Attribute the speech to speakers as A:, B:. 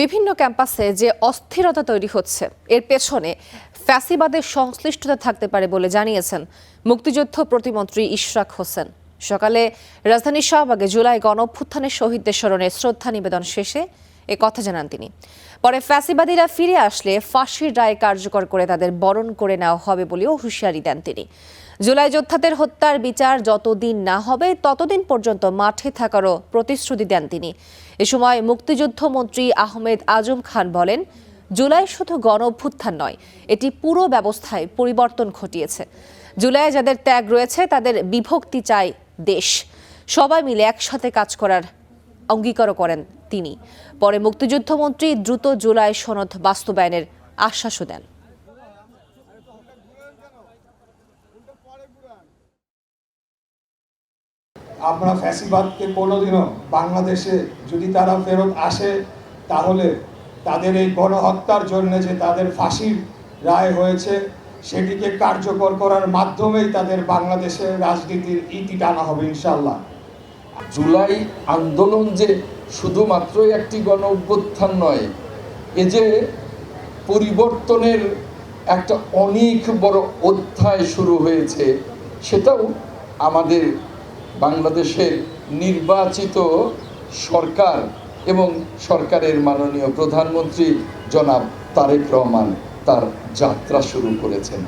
A: বিভিন্ন ক্যাম্পাসে যে অস্থিরতা তৈরি হচ্ছে এর পেছনে ফ্যাসিবাদের সংশ্লিষ্টতা থাকতে পারে বলে জানিয়েছেন মুক্তিযুদ্ধ প্রতিমন্ত্রী ইশরাক হোসেন। সকালে রাজধানীর শাহবাগে জুলাই গণঅভ্যুত্থানের শহীদদের স্মরণে শ্রদ্ধা নিবেদন শেষে এ কথা জানান তিনি। পরে ফ্যাসিবাদীরা ফিরে আসলে ফাঁসির রায় কার্যকর করে তাদের বরণ করে নেওয়া হবে বলেও হুঁশিয়ারি দেন তিনি। জুলাই যোদ্ধাদের হত্যার বিচার যতদিন না হবে ততদিন পর্যন্ত মাঠে থাকারও প্রতিশ্রুতি দেন তিনি। এ সময় মুক্তিযুদ্ধ মন্ত্রী আহমেদ আজম খান বলেন, জুলাই শুধু গণ অভ্যুত্থান নয়, এটি পুরো ব্যবস্থায় পরিবর্তন ঘটিয়েছে। জুলাইয়ে যাদের ত্যাগ রয়েছে তাদের বিভক্তি চায় দেশ। সবাই মিলে একসাথে কাজ করার অঙ্গীকারও করেন তিনি। পরে মুক্তিযুদ্ধ মন্ত্রী দ্রুত জুলাই সনদ বাস্তবায়নের আশ্বাসও দেন।
B: আমরা ফ্যাসিবাদকে কোনোদিনও বাংলাদেশে যদি তারা ফেরত আসে তাহলে তাদের এই গণহত্যার জন্য যে তাদের ফাঁসির রায় হয়েছে সেটিকে কার্যকর করার মাধ্যমেই তাদের বাংলাদেশের রাজনীতির ইতি টানা হবে ইনশাআল্লাহ।
C: জুলাই আন্দোলন যে শুধুমাত্র একটি গণ অভ্যুত্থান নয়, এ যে পরিবর্তনের একটা অনেক বড় অধ্যায় শুরু হয়েছে, সেটাও আমাদের বাংলাদেশের নির্বাচিত সরকার এবং সরকারের মাননীয় প্রধানমন্ত্রী জনাব তারেক রহমান তার যাত্রা শুরু করেছেন।